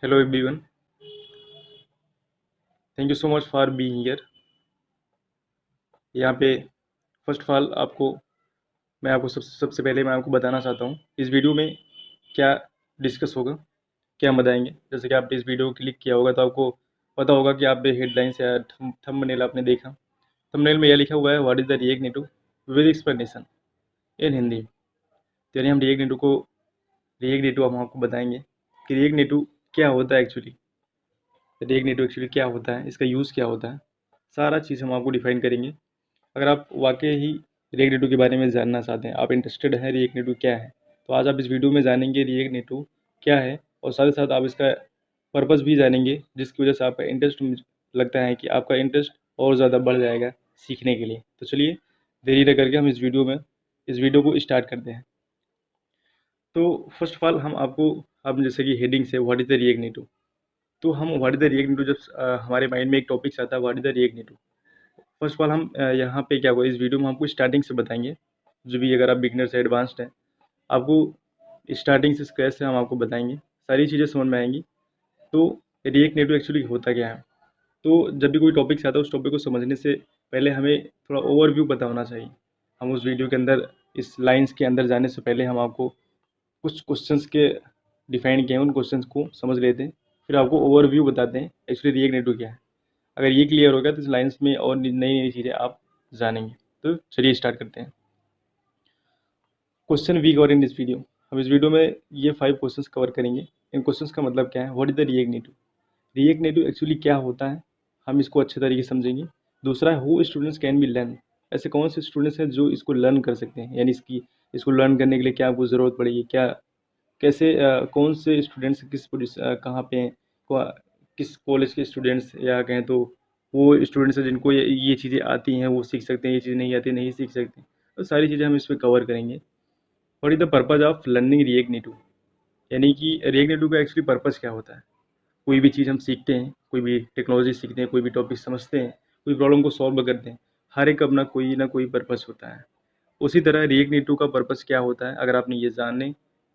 Hello everyone. Thank you so much for being here. यहाँ पे first of all आपको सबसे पहले मैं आपको बताना चाहता हूँ इस वीडियो में क्या डिस्कस होगा, क्या हम बताएंगे। जैसे कि आपने इस वीडियो को क्लिक किया होगा तो आपको पता होगा कि आप हेडलाइंस या थंबनेल आपने देखा। थंबनेल में यह लिखा हुआ है what is the react native with explanation in Hindi. तो यानी हम रिएक्ट नेटिव हम आपको बताएंगे कि रिएक्ट नेटिव क्या होता है एक्चुअली। रिएक्ट नेटिव एक्चुअली क्या होता है, इसका यूज़ क्या होता है, सारा चीज़ हम आपको डिफाइन करेंगे। अगर आप वाकई ही रिएक्ट नेटिव के बारे में जानना चाहते हैं, आप इंटरेस्टेड हैं रिएक्ट नेटिव क्या है, तो आज आप इस वीडियो में जानेंगे रिएक्ट नेटिव क्या है और साथ ही साथ आप इसका पर्पस भी जानेंगे, जिसकी वजह से आपका इंटरेस्ट लगता है कि आपका इंटरेस्ट और ज़्यादा बढ़ जाएगा सीखने के लिए। तो चलिए देरी न करके हम इस वीडियो को स्टार्ट करते हैं। तो फर्स्ट ऑफ ऑल हम जैसे कि हेडिंग से what is the react native, तो हम what is the react native जब हमारे माइंड में एक टॉपिक आता है what is the react native. First of all हम यहाँ पे क्या हुआ इस वीडियो में हमको स्टार्टिंग से बताएंगे। जो भी अगर आप बिगनर से एडवांस्ड हैं, आपको स्टार्टिंग से स्क्रैच से हम आपको बताएंगे, सारी चीज़ें समझ में आएंगी। तो रिएक्ट नेटिव एक्चुअली होता क्या है। तो जब भी कोई टॉपिक आता है उस टॉपिक को समझने से पहले हमें थोड़ा ओवरव्यू पता होना चाहिए। हम उस वीडियो के अंदर इस लाइंस के अंदर जाने से पहले हम आपको कुछ क्वेश्चंस के डिफाइन किए हैं, उन क्वेश्चंस को समझ लेते हैं, फिर आपको ओवरव्यू बताते हैं एक्चुअली रिएक्ट नेटिव क्या है। अगर ये क्लियर हो गया तो इस लाइंस में और नई नई चीज़ें आप जानेंगे। तो चलिए स्टार्ट करते हैं। Question we cover in this video, हम इस वीडियो में ये 5 क्वेश्चंस कवर करेंगे। इन क्वेश्चंस का मतलब क्या है, what is the react native. React native actually क्या होता है, हम इसको अच्छे तरीके से समझेंगे। दूसरा है who students can be learn, ऐसे कौन से स्टूडेंट्स हैं जो इसको लर्न कर सकते हैं, यानी इसको लर्न करने के लिए क्या आपको ज़रूरत पड़ेगी, क्या कैसे कौन से स्टूडेंट्स कहाँ पे हैं, किस कॉलेज के स्टूडेंट्स, या कहें तो वो स्टूडेंट्स हैं जिनको ये चीज़ें आती हैं वो सीख सकते हैं, ये चीज़ नहीं आती नहीं सीख सकते। तो सारी चीज़ें हम इस पर कवर करेंगे। What is the purpose of learning react native, यानी कि रिएक्ट नेटिव का एक्चुअली पर्पज़ क्या होता है। कोई भी चीज़ हम सीखते हैं, कोई भी टेक्नोलॉजी सीखते हैं, कोई भी टॉपिक समझते हैं, कोई प्रॉब्लम को सॉल्व करते हैं, हर एक अपना कोई ना कोई पर्पज़ होता है। उसी तरह रिएक्ट नेटिव का पर्पज़ क्या होता है, अगर आपने ये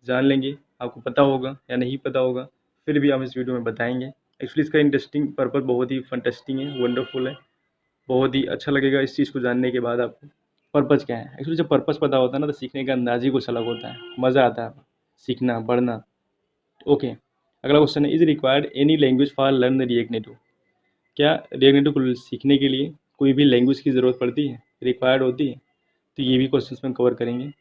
जान लेंगे, आपको पता होगा या नहीं पता होगा, फिर भी हम इस वीडियो में बताएंगे। एक्चुअली इसका इंटरेस्टिंग पर्पज़ बहुत ही फंटेस्टिंग है, वंडरफुल है, बहुत ही अच्छा लगेगा इस चीज़ को जानने के बाद आपको। पर्पज़ क्या है, एक्चुअली जब पर्पज़ पता होता है ना तो सीखने का अंदाज ही कुछ अलग होता है, मज़ा आता है सीखना पढ़ना। ओके, अगला क्वेश्चन है is required any language for learn react Native, क्या रिएक्ट नेटिव को सीखने के लिए कोई भी लैंग्वेज की ज़रूरत पड़ती है, रिक्वायर्ड होती है। तो ये भी क्वेश्चन में कवर करेंगे।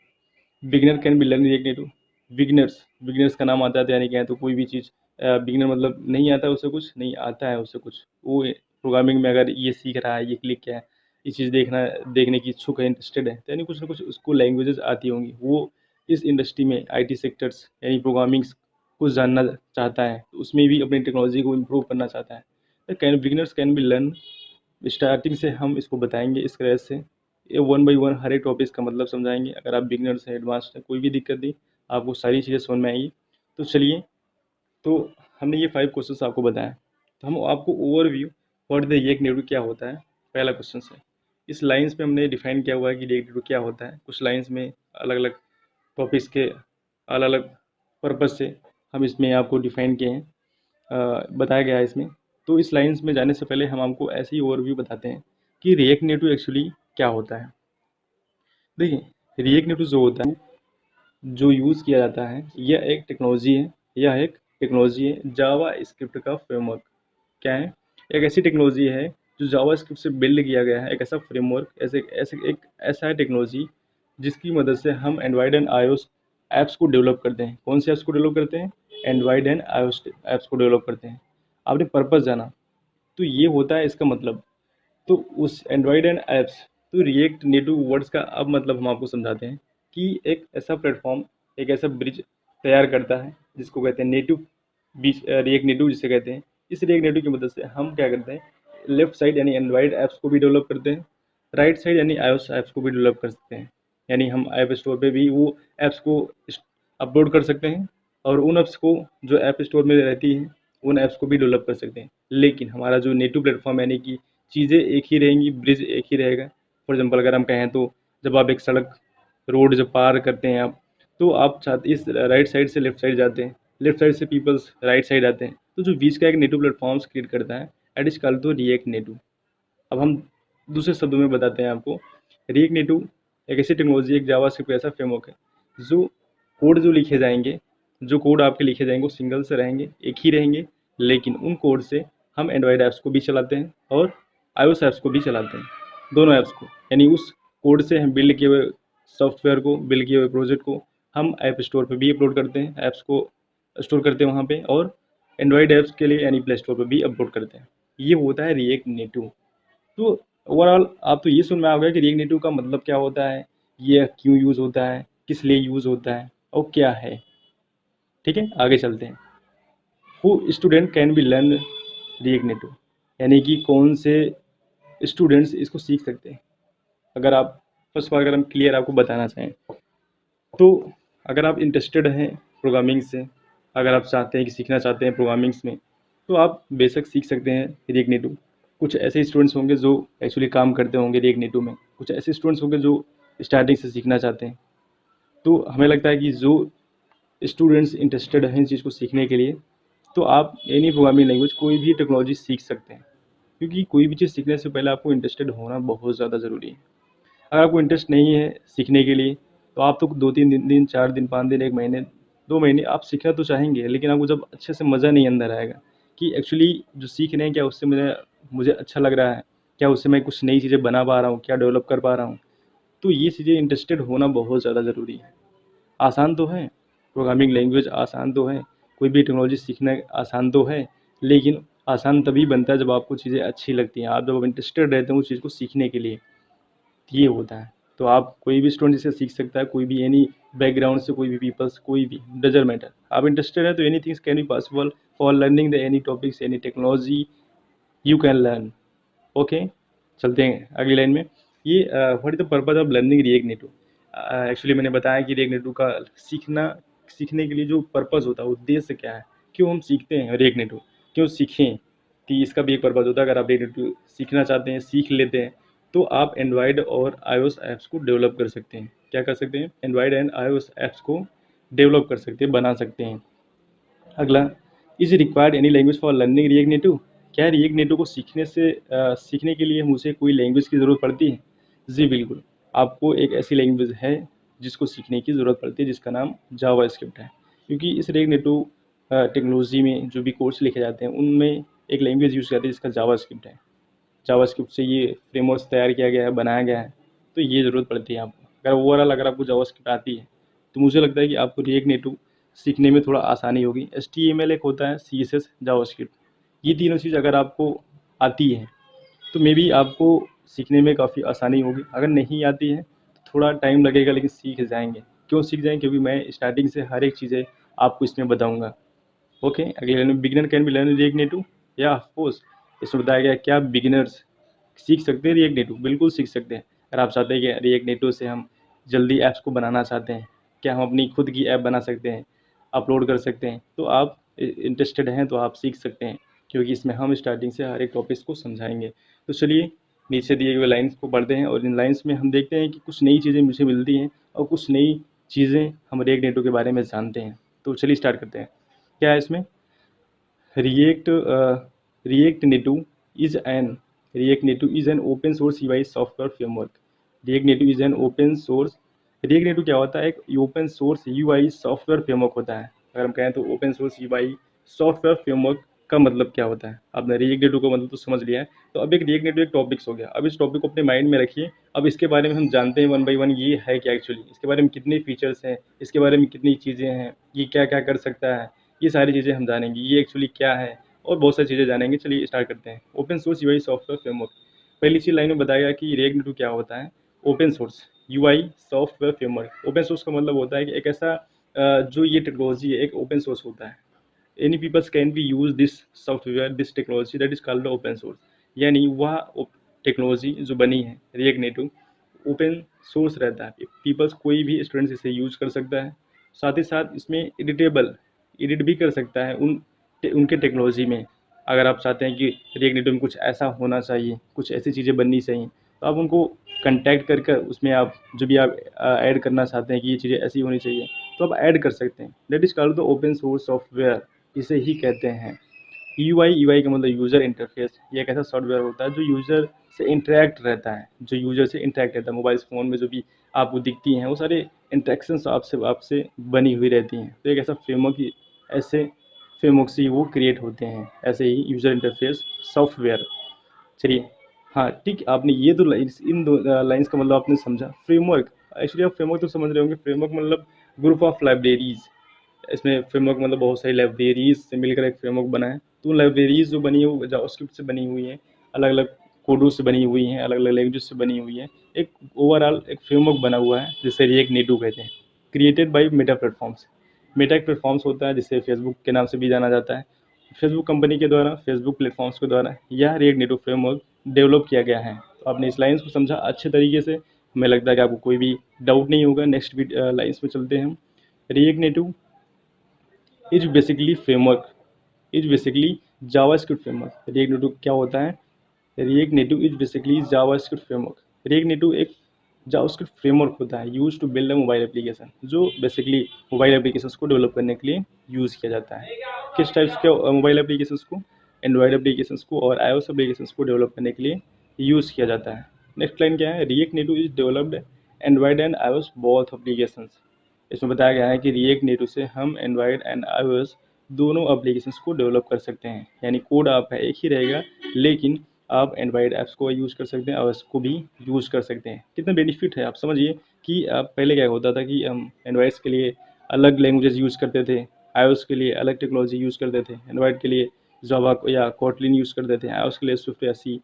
Beginner can be learn react native, beginners का नाम आता है, यानी क्या है तो कोई भी चीज़ बिगिनर मतलब नहीं आता है, उसे कुछ नहीं आता है, उसे कुछ वो प्रोग्रामिंग में अगर ये सीख रहा है, ये क्लिक क्या है, ये चीज़ देखने की इच्छुक है, इंटरेस्टेड है, तो यानी कुछ ना कुछ उसको लैंग्वेजेस आती होंगी। वो इस इंडस्ट्री में आईटी सेक्टर्स यानी प्रोग्रामिंग कुछ जानना चाहता है, तो उसमें भी अपनी टेक्नोलॉजी को इम्प्रूव करना चाहता है। तो beginners can be learn, starting से हम इसको बताएंगे स्क्रैच से, ये वन बाई वन हर एक टॉपिक का मतलब समझाएंगे। अगर आप बिगनर्स हैं एडवांस्ड हैं, कोई भी दिक्कत नहीं, आपको सारी चीज़ें समझ में आएंगी। तो चलिए, तो हमने ये 5 क्वेश्चन आपको बताया, तो हम आपको overview what the react Native क्या होता है पहला क्वेश्चन से। इस लाइंस में हमने डिफाइन किया हुआ है कि रिएक्ट नेटिव क्या होता है। कुछ लाइंस में अलग अलग टॉपिक्स के अलग अलग पर्पज़ से हम इसमें आपको डिफाइन किए हैं, बताया गया है इसमें। तो इस लाइंस में जाने से पहले हम आपको ऐसे ही ओवरव्यू बताते हैं कि रिएक्ट नेटिव एक्चुअली क्या होता है। देखिए, रिएक्ट नेटिव जो होता है, जो यूज़ किया जाता है, यह एक टेक्नोलॉजी है जावा स्क्रिप्ट का फ्रेमवर्क। क्या है, एक ऐसी टेक्नोलॉजी है जो जावा स्क्रिप्ट से बिल्ड किया गया है, एक ऐसा फ्रेमवर्क, ऐसा है टेक्नोलॉजी जिसकी मदद से हम एंड्रॉयड एंड आईओएस ऐप्स को डेवलप करते हैं। कौन से ऐप्स को डेवलप करते हैं, एंड्रॉयड एंड आईओएस ऐप्स को डेवलप करते हैं। आपने पर्पस जाना, तो ये होता है इसका मतलब। तो उस एंड्रॉयड एंड ऐप्स, तो रिएक्ट नेटिव वर्ड्स का अब मतलब हम आपको समझाते हैं कि एक ऐसा प्लेटफॉर्म, एक ऐसा ब्रिज तैयार करता है जिसको कहते हैं नेटिव बीच, रिएक्ट नेटिव जिसे कहते हैं। इस रिएक्ट नेटिव की मदद से हम क्या करते हैं, लेफ्ट साइड यानी एंड्रॉयड ऐप्स को भी डेवलप करते हैं, राइट साइड यानी आईओएस ऐप्स को भी डेवलप कर सकते हैं। यानी हम ऐप स्टोर पे भी वो ऐप्स को अपलोड कर सकते हैं, और उन ऐप्स को जो ऐप स्टोर में रहती हैं उन ऐप्स को भी डेवलप कर सकते हैं। लेकिन हमारा जो नेटिव प्लेटफॉर्म यानी कि चीज़ें एक ही रहेंगी, ब्रिज एक ही रहेगा। फॉर एग्जांपल अगर हम कहें तो जब आप एक सड़क, रोड जब पार करते हैं आप, तो आप चाहते इस राइट साइड से लेफ्ट साइड जाते हैं, लेफ्ट साइड से पीपल्स राइट साइड आते हैं, तो जो बीच का एक नेटिव प्लेटफॉर्म्स क्रिएट करता है it is called to React Native. अब हम दूसरे शब्दों में बताते हैं आपको, रिएक्ट नेटिव एक ऐसी टेक्नोलॉजी, एक जावास्क्रिप्ट ऐसा फ्रेमवर्क है जो कोड जो लिखे जाएंगे, जो कोड आपके लिखे जाएंगे वो सिंगल से रहेंगे, एक ही रहेंगे, लेकिन उन कोड से हम एंड्रॉयड ऐप्स को भी चलाते हैं और iOS ऐप्स को भी चलाते हैं, दोनों ऐप्स को। यानी उस कोड से हम बिल्ड किए हुए सॉफ्टवेयर को, बिल्ड किए हुए प्रोजेक्ट को हम ऐप स्टोर पर भी अपलोड करते हैं, ऐप्स को स्टोर करते हैं वहाँ पे, और एंड्रॉयड ऐप्स के लिए यानी प्ले स्टोर पर भी अपलोड करते हैं। ये होता है रिएक्ट नेटिव। तो ओवरऑल आप तो ये सुन में आ गया कि रिएक्ट नेटिव का मतलब क्या होता है, ये क्यों यूज़ होता है, किस लिए यूज़ होता है और क्या है। ठीक है, आगे चलते हैं। Who student can be learn react native, यानी कि कौन से स्टूडेंट्स इसको सीख सकते हैं। अगर आप फर्स्ट ऑफ ऑल अगर हम क्लियर आपको बताना चाहें तो अगर आप इंटरेस्टेड हैं प्रोग्रामिंग से, अगर आप चाहते हैं कि सीखना चाहते हैं प्रोग्रामिंग्स में, तो आप बेशक सीख सकते हैं रिएक्ट नेटिव। कुछ ऐसे स्टूडेंट्स होंगे जो एक्चुअली काम करते होंगे रिएक्ट नेटिव में, कुछ ऐसे स्टूडेंट्स होंगे जो स्टार्टिंग से सीखना चाहते हैं। तो हमें लगता है कि जो स्टूडेंट्स इंटरेस्टेड हैं इस चीज़ को सीखने के लिए, तो आप एनी प्रोग्रामिंग लैंग्वेज, कोई भी टेक्नोलॉजी सीख सकते हैं, क्योंकि कोई भी चीज़ सीखने से पहले आपको इंटरेस्टेड होना बहुत ज़्यादा ज़रूरी है। अगर आपको इंटरेस्ट नहीं है सीखने के लिए, तो आप तो 2-3 दिन 4 दिन 5 दिन 1 महीने 2 महीने आप सीखना तो चाहेंगे, लेकिन आपको जब अच्छे से मज़ा नहीं अंदर आएगा कि एक्चुअली जो सीख रहे हैं क्या उससे मुझे मुझे अच्छा लग रहा है, क्या उससे मैं कुछ नई चीज़ें बना पा रहा हूँ, क्या डेवलप कर पा रहा हूँ, तो ये चीज़ें इंटरेस्टेड होना बहुत ज़्यादा ज़रूरी है। आसान तो है, प्रोग्रामिंग लैंग्वेज आसान तो है, कोई भी टेक्नोलॉजी सीखना आसान तो है, लेकिन आसान तभी बनता है जब आपको चीज़ें अच्छी लगती हैं, आप जब इंटरेस्टेड रहते हैं उस चीज़ को सीखने के लिए, ये होता है। तो आप कोई भी स्टूडेंट इसे सीख सकता है, कोई भी एनी बैकग्राउंड से, कोई भी पीपल्स, कोई भी डजंट मैटर, आप इंटरेस्टेड है तो any things can be possible for learning the any topics, any technology you can learn. Okay, चलते हैं अगली लाइन में। ये what is the purpose of learning react native. Actually मैंने बताया कि रिएक्ट नेटिव का सीखने के लिए जो पर्पज़ होता है, उद्देश्य क्या है, क्यों हम सीखते हैं रिएक्ट नेटिव, क्यों सीखें, कि इसका भी एक पर्पज़ होता है। अगर आप रिएक्ट नेटिव सीखना चाहते हैं, सीख लेते हैं, तो आप एंड्रॉयड और iOS ऐप्स को डेवलप कर सकते हैं। क्या कर सकते हैं? एंड्रॉयड एंड iOS ऐप्स को डेवलप कर सकते हैं, बना सकते हैं। अगला, is required any language for learning react Native. क्या रिएक्ट नेटिव को सीखने के लिए मुझे कोई लैंग्वेज की ज़रूरत पड़ती है? जी बिल्कुल, आपको एक ऐसी लैंग्वेज है जिसको सीखने की ज़रूरत पड़ती है, जिसका नाम जावास्क्रिप्ट है। क्योंकि इस रिएक्ट नेटिव टेक्नोलॉजी में जो भी कोर्स लिखे जाते हैं उनमें एक लैंग्वेज यूज़ करती है जिसका जावास्क्रिप्ट है। जावास्क्रिप्ट से ये फ्रेमवर्क तैयार किया गया है, बनाया गया है, तो ये ज़रूरत पड़ती है आपको। अगर ओवरऑल अगर आपको जावास्क्रिप्ट आती है तो मुझे लगता है कि आपको रिएक्ट नेटिव सीखने में थोड़ा आसानी होगी। HTML एक होता है, CSS, जावास्क्रिप्ट, ये तीनों चीज़ अगर आपको आती है तो मे बी आपको सीखने में काफ़ी आसानी होगी। अगर नहीं आती है तो थोड़ा टाइम लगेगा, लेकिन सीख जाएंगे। क्यों सीख जाएंगे? क्योंकि मैं स्टार्टिंग से हर एक चीज़ें आपको इसमें बताऊँगा। ओके, अगले beginner can be learn react native, या ऑफकोर्स इसमें बताया गया क्या बिगिनर्स सीख सकते हैं रिएक्ट नेटिव? बिल्कुल सीख सकते हैं। अगर आप चाहते हैं कि रिएक्ट नेटिव से हम जल्दी ऐप्स को बनाना चाहते हैं, क्या हम अपनी खुद की ऐप बना सकते हैं, अपलोड कर सकते हैं, तो आप इंटरेस्टेड हैं तो आप सीख सकते हैं, क्योंकि इसमें हम स्टार्टिंग से हर एक टॉपिक्स को समझाएंगे। तो चलिए नीचे दिए हुए लाइन्स को पढ़ते हैं, और इन लाइन्स में हम देखते हैं कि कुछ नई चीज़ें मुझे मिलती हैं और कुछ नई चीज़ें हम रिएक्ट नेटिव के बारे में जानते हैं। तो चलिए स्टार्ट करते हैं। क्या है इसमें? React React Native is an React Native is an open source UI software framework. React Native is an open source. React Native क्या होता है? एक open source UI software framework होता है। अगर हम कहें तो open source UI software framework का मतलब क्या होता है? आपने React Native का मतलब तो समझ लिया है। तो अब एक React Native एक टॉपिक्स हो गया। अब इस टॉपिक को अपने माइंड में रखिए। अब इसके बारे में हम जानते हैं वन बाई वन, ये है क्या एक्चुअली, इसके बारे में कितने फीचर्स हैं, इसके बारे में कितनी चीज़ें हैं, ये क्या क्या कर सकता है, ये सारी चीज़ें हम जानेंगे, ये एक्चुअली क्या है, और बहुत सारी चीज़ें जानेंगे। चलिए स्टार्ट करते हैं। Open source UI software framework, पहली चीज़ लाइन में बताया गया कि रिएक्ट नेटिव क्या होता है। Open source UI software framework, open source का मतलब होता है कि एक ऐसा जो ये टेक्नोलॉजी है एक ओपन सोर्स होता है। Any peoples can be use this software, this technology that is called open source. यानी वह टेक्नोलॉजी जो बनी है रिएक्ट नेटिव ओपन सोर्स रहता है, पीपल्स कोई भी स्टूडेंट्स इसे यूज कर सकता है। साथ ही साथ इसमें एडिट भी कर सकता है उनके टेक्नोलॉजी में। अगर आप चाहते हैं कि रिएक्ट नेटिव में कुछ ऐसा होना चाहिए, कुछ ऐसी चीज़ें बननी चाहिए, तो आप उनको कंटेक्ट कर उसमें आप जो भी आप ऐड करना चाहते हैं कि ये चीज़ें ऐसी होनी चाहिए, तो आप ऐड कर सकते हैं। That is called the open source software, इसे ही कहते हैं। यूआई का मतलब यूज़र इंटरफेस। ये एक ऐसा सॉफ्टवेयर होता है जो यूज़र से इंटरेक्ट रहता है, जो यूज़र से इंटरेक्ट रहता है। मोबाइल फ़ोन में जो भी आपको दिखती हैं वो सारे इंटरेक्शंस आपसे बनी हुई रहती हैं। तो एक ऐसा फ्रेमवर्क ही, ऐसे फ्रेमवर्क से ही वो क्रिएट होते हैं, ऐसे ही यूज़र इंटरफेस सॉफ्टवेयर। चलिए, हाँ ठीक, आपने ये तो लाइन्स, इन दो लाइन्स का मतलब आपने समझा। फ्रेमवर्क, एक्चुअली आप फ्रेमवर्क तो समझ रहे होंगे। फ्रेमवर्क मतलब ग्रुप ऑफ लाइब्रेरीज। इसमें फ्रेमवर्क मतलब बहुत सारी लाइब्रेरीज से मिलकर एक फ्रेमवर्क बना है। तो लाइब्रेरीज जो बनी है वो जावास्क्रिप्ट से बनी हुई हैं, अलग अलग कोडों से बनी हुई हैं, अलग अलग लैंग्वेज से बनी हुई हैं। एक ओवरऑल एक फ्रेमवर्क बना हुआ है जिसे रिएक्ट नेटिव कहते हैं, created by Meta platforms. Meta एक प्लेटफॉर्म्स होता है जिसे फेसबुक के नाम से भी जाना जाता है। फेसबुक कंपनी के द्वारा, फेसबुक प्लेटफॉर्म्स के द्वारा यह रिएक्ट नेटिव फ्रेमवर्क डेवलप किया गया है। तो आपने इस लाइन्स को समझा अच्छे तरीके से। हमें लगता है कि आपको कोई भी डाउट नहीं होगा। नेक्स्ट लाइन्स में चलते हैं हम। React Native is basically framework, is basically JavaScript framework. React Native क्या होता है? React Native is basically JavaScript framework. React Native एक जावास्क्रिप्ट फ्रेमवर्क होता है use to build a mobile application, जो बेसिकली मोबाइल एप्लीकेशंस को डेवलप करने के लिए यूज़ किया जाता है। किस टाइप्स के मोबाइल एप्लीकेशंस को? एंड्रॉयड एप्लीकेशंस को और iOS एप्लीकेशंस को डेवलप करने के लिए यूज़ किया जाता है। नेक्स्ट लाइन क्या है? React Native is developed Android and iOS both applications. इसमें बताया गया है कि रिएक्ट नेटिव से हम एंड्रॉयड एंड iOS दोनों एप्लीकेशंस को डेवलप कर सकते हैं। यानी कोड आपका एक ही रहेगा, लेकिन आप एंड्रॉयड ऐप्स को यूज़ कर सकते हैं, iOS को भी यूज़ कर सकते हैं। कितना बेनिफिट है आप समझिए कि आप पहले क्या होता था कि हम एंड्रॉयड्स के लिए अलग लैंग्वेजेस यूज़ करते थे, iOS के लिए अलग टेक्नोलॉजी यूज़ करते थे, एंड्रॉयड के लिए जावा या कोटलिन यूज़ करते थे, iOS के लिए स्विफ्ट या सी।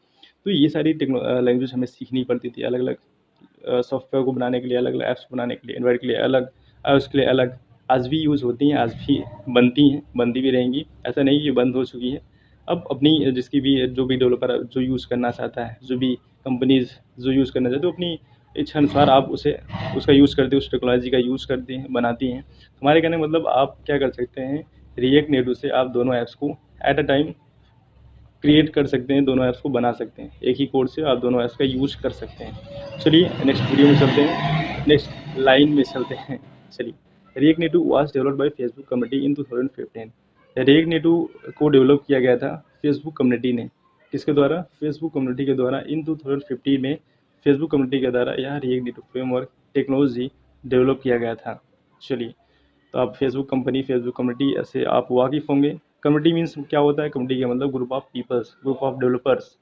तो ये सारी लैंग्वेज हमें सीखनी पड़ती थी अलग अलग सॉफ्टवेयर को बनाने के लिए, अलग अलग ऐप्स बनाने के लिए। एंड्रॉयड के लिए अलग, iOS के लिए अलग। आज भी यूज़ होती हैं, आज भी बनती हैं, बनती भी रहेंगी। ऐसा नहीं कि बंद हो चुकी है। अब अपनी जिसकी भी, जो भी डेवलपर जो यूज़ करना चाहता है, जो भी कंपनीज़ जो यूज़ करना चाहते हैं, तो अपनी इच्छा अनुसार आप उसे उसका यूज़ करते हैं, उस टेक्नोलॉजी का यूज़ करते हैं, बनाती हैं। हमारे कहने का मतलब आप क्या कर सकते हैं, रिएक्ट नेटिव से आप दोनों ऐप्स को एट अ टाइम क्रिएट कर सकते हैं, दोनों ऐप्स को बना सकते हैं। एक ही कोड से आप दोनों ऐप्स का यूज़ कर सकते हैं। चलिए नेक्स्ट वीडियो में चलते हैं, नेक्स्ट लाइन में चलते हैं। चलिए, react Native was developed by Facebook community in 2015। React native को डेवलप किया गया था फेसबुक कम्युनिटी ने। किसके द्वारा? फेसबुक कम्युनिटी के द्वारा। इन 2015 में फेसबुक कम्युनिटी के द्वारा यह react Native framework technology develop किया गया था। चलिए, तो आप फेसबुक कंपनी, फेसबुक कम्युनिटी से आप वाकिफ़ होंगे। कम्युनिटी मीन्स क्या होता है? कम्युनिटी का मतलब group of peoples, group of developers.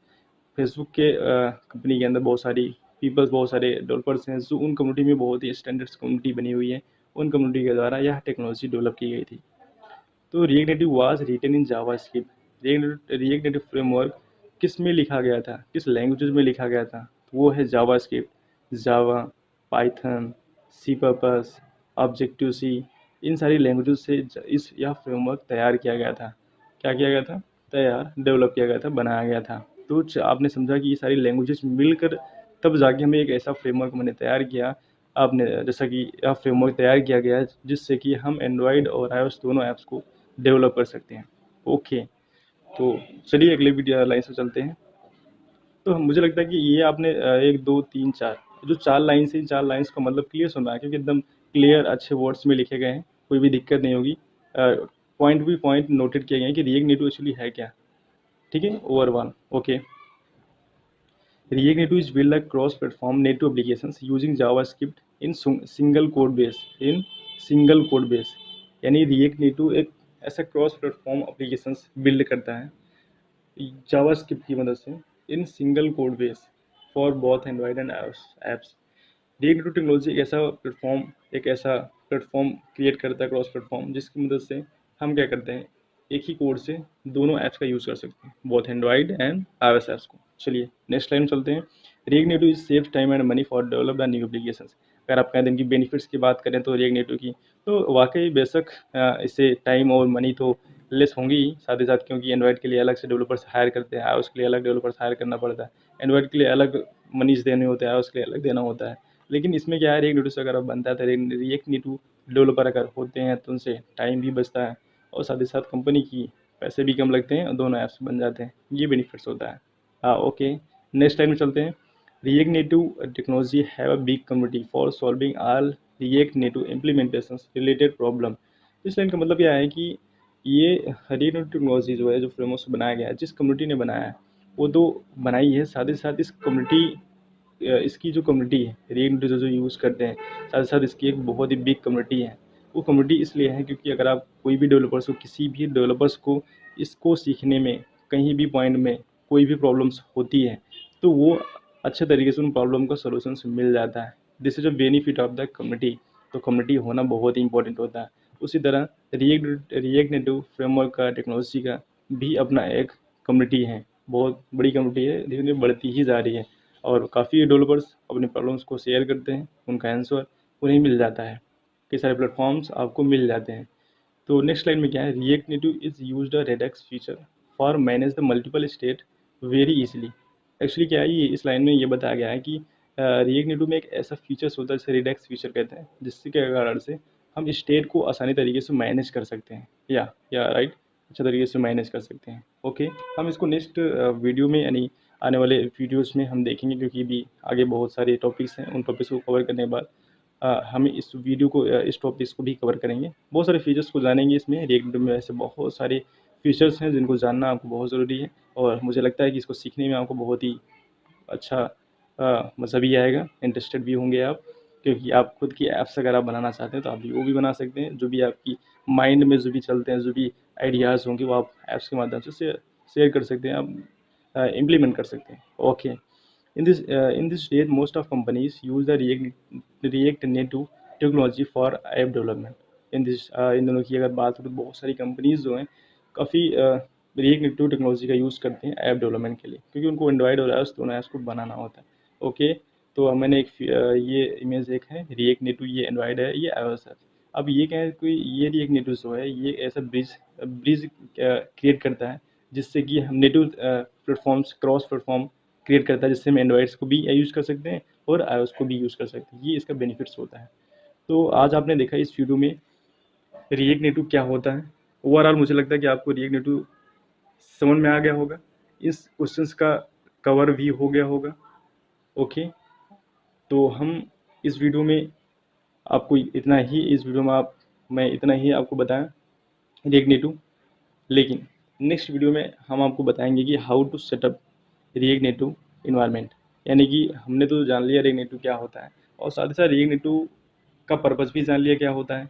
Facebook के कंपनी के अंदर बहुत सारी पीपल्स, बहुत सारे डेवलपर्स हैं, जो उन कम्युनिटी में बहुत ही स्टैंडर्ड्स कम्युनिटी बनी हुई है। उन कम्युनिटी के द्वारा यह टेक्नोलॉजी डेवलप की गई थी। तो React Native was written in JavaScript. React Native framework किस में लिखा गया था, किस लैंग्वेज में लिखा गया था? तो वो है जावास्क्रिप्ट, जावा, पाइथन, सी पर्पस, ऑब्जेक्टिव सी। इन सारी लैंग्वेजेस से इस यह फ्रेमवर्क तैयार किया गया था। क्या किया गया था? तैयार, डेवलप किया गया था, बनाया गया था। तो आपने समझा कि ये सारी लैंग्वेजेस मिलकर तब जाके हमें एक ऐसा फ्रेमवर्क मैंने तैयार किया। आपने जैसा कि यह फ्रेमवर्क तैयार किया गया है जिससे कि हम एंड्रॉयड और iOS दोनों ऐप्स को डेवलप कर सकते हैं। ओके, तो चलिए अगले वीडियो लाइन से चलते हैं। तो मुझे लगता है कि ये आपने 1 2 3 4 जो 4 लाइन्स हैं, इन 4 लाइन्स का मतलब क्लियर सुना है, क्योंकि एकदम क्लियर अच्छे वर्ड्स में लिखे गए हैं, कोई भी दिक्कत नहीं होगी। पॉइंट भी पॉइंट नोटेड किए गए हैं कि रिएक्ट नेटिव एक्चुअली है क्या। ठीक है, overall okay. React Native is built like cross-platform native applications using JavaScript in single code base, in single code base। यानी React Native एक ऐसा क्रॉस प्लेटफॉर्म एप्लीकेशंस बिल्ड करता है जावास्क्रिप्ट की मदद से, in single code base for both Android and iOS apps. React native technology एक ऐसा प्लेटफॉर्म क्रिएट करता है, क्रॉस प्लेटफॉर्म, जिसकी मदद से हम क्या करते हैं, एक ही कोड से दोनों ऐप्स का यूज़ कर सकते हैं, both Android and iOS apps को। चलिए नेक्स्ट लाइन चलते हैं। React Native is save time and money for develop the new applications. अगर आप कहते हैं कि बेनिफिट्स की बात करें तो रिएक्ट नेटिव की, तो वाकई बेशक इससे टाइम और मनी तो लेस होंगी ही, साथ ही साथ, क्योंकि एंड्रॉयड के लिए अलग से डेवलपर्स हायर करते हैं, iOS के लिए अलग डेवलपर्स हायर करना पड़ता है, एंड्रॉयड के लिए अलग मनीज देने होते हैं, iOS के लिए अलग देना होता है। लेकिन इसमें क्या है, रिएक्ट नेटिव से अगर आप बनता है तो रिएक्ट नेटिव डेवलपर अगर होते हैं तो उनसे टाइम भी बचता है, और साथ ही साथ कंपनी की पैसे भी कम लगते हैं और दोनों ऐप्स बन जाते हैं। ये बेनिफिट्स होता है। हाँ ओके, नेक्स्ट टाइम में चलते हैं। React native technology have a big community for solving all react native implementations related problem. इस लाइन का मतलब यह है कि ये रिएक्ट नेटिव टेक्नोलॉजी जो है, जो फ्रेमवर्क बनाया गया है, जिस कम्युनिटी ने बनाया है वो तो बनाई है, साथ ही साथ इस कम्युनिटी इसकी जो कम्युनिटी है रिएक्ट नेटिव जो यूज़ करते हैं, साथ ही साथ इसकी एक बहुत ही बिग कम्युनिटी है। वो कम्युनिटी इसलिए है क्योंकि अगर आप कोई भी डेवलपर्स को, किसी भी डेवलपर्स को इसको सीखने में कहीं भी पॉइंट में कोई भी प्रॉब्लम्स होती है तो वो अच्छे तरीके से उन प्रॉब्लम का सोल्यूशन मिल जाता है। This is a benefit of the community. तो कम्युनिटी होना बहुत ही इंपॉर्टेंट होता है। उसी तरह रिएक्ट नेटिव फ्रेमवर्क का, टेक्नोलॉजी का भी अपना एक कम्युनिटी है, बहुत बड़ी कम्युनिटी है, धीरे धीरे बढ़ती ही जा रही है और काफ़ी डेवलपर्स अपने प्रॉब्लम्स को शेयर करते हैं, उनका आंसर उन्हें मिल जाता है, कई सारे प्लेटफॉर्म्स आपको मिल जाते हैं। तो नेक्स्ट लाइन में क्या है, React Native is used a Redux feature for manage the multiple state very easily. Actually क्या है, ये इस लाइन में ये बताया गया है कि रिएक्ट नेटिव में एक ऐसा फीचर्स होता है जिसे रिडेक्स फीचर कहते हैं, जिससे के कारण से हम स्टेट को आसानी तरीके से मैनेज कर सकते हैं, या राइट, अच्छे तरीके से मैनेज कर सकते हैं। ओके, हम इसको नेक्स्ट वीडियो में, यानी आने वाले वीडियोस में हम देखेंगे, क्योंकि भी आगे बहुत सारे टॉपिक्स हैं, उन टॉपिक्स को कवर करने के बाद हम इस वीडियो को, इस टॉपिक्स को भी कवर करेंगे, बहुत सारे फीचर्स को जानेंगे। इसमें रिएक्ट नेटिव में ऐसे बहुत सारे फीचर्स हैं जिनको जानना आपको बहुत ज़रूरी है और मुझे लगता है कि इसको सीखने में आपको बहुत ही अच्छा मज़ा भी आएगा, इंटरेस्टेड भी होंगे आप, क्योंकि आप खुद की ऐप्स अगर आप बनाना चाहते हैं तो आप वो भी बना सकते हैं। जो भी आपकी माइंड में जो भी चलते हैं, जो भी आइडियाज़ होंगे वो आप ऐप्स के माध्यम से शेयर कर सकते हैं, आप इम्प्लीमेंट कर सकते हैं। Okay, in this stage most of companies use the react native technology for app development। इन दोनों की अगर बात हो तो बहुत सारी कंपनीज जो हैं काफ़ी रिएक्ट नेटिव टेक्नोलॉजी का यूज़ करते हैं ऐप डेवलपमेंट के लिए, क्योंकि उनको एंड्रॉइड और आईओएस दोनों ऐप्स को बनाना होता है। ओके, तो मैंने ये इमेज एक है रिएक्ट नेटिव, ये एंड्रॉइड है, ये आईओएस है। अब ये क्या है, कोई ये रिएक्ट नेटिव जो है ये ऐसा ब्रिज क्रिएट करता है जिससे कि हम native platforms, cross platform create करता है, जिससे हम एंड्रॉइड्स को भी यूज़ कर सकते हैं और आईओएस को भी यूज़ कर सकते हैं। ये इसका बेनिफिट्स होता है। तो आज आपने देखा इस वीडियो में रिएक्ट नेटिव क्या होता है। ओवरऑल मुझे लगता है कि आपको रिएक्ट नेटिव समझ में आ गया होगा, इस क्वेश्चंस का कवर भी हो गया होगा। ओके, तो हम इस वीडियो में आपको इतना ही, इस वीडियो में मैं इतना ही आपको बताया रिएक्ट नेटिव। लेकिन नेक्स्ट वीडियो में हम आपको बताएंगे कि how to setup react native environment, यानी कि हमने तो जान लिया रिएक्ट नेटिव क्या होता है और साथ ही साथ रिएक्ट नेटिव का पर्पज़ भी जान लिया क्या होता है।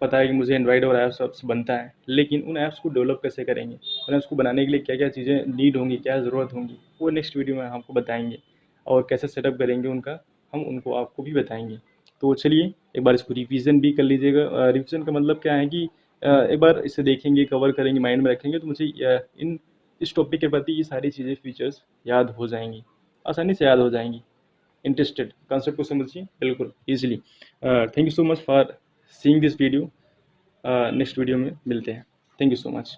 पता है कि मुझे एंड्रॉइड और ऐप्स बनता है, लेकिन उन ऐप्स को डेवलप कैसे करेंगे, उन ऐप्स को बनाने के लिए क्या क्या चीज़ें नीड होंगी, क्या ज़रूरत होंगी, वो नेक्स्ट वीडियो में आपको बताएंगे और कैसे सेटअप करेंगे उनका, हम उनको आपको भी बताएंगे। तो चलिए एक बार इसको रिवीजन भी कर लीजिएगा। रिवीजन का मतलब क्या है कि एक बार इसे देखेंगे, कवर करेंगे, माइंड में रखेंगे तो मुझे इस टॉपिक के प्रति ये सारी चीज़ें, फीचर्स याद हो जाएंगी, आसानी से याद हो जाएंगी। इंटरेस्टेड, कॉन्सेप्ट को समझिए बिल्कुल easily. Thank you so much for seeing this video. Next video में मिलते हैं। Thank you so much.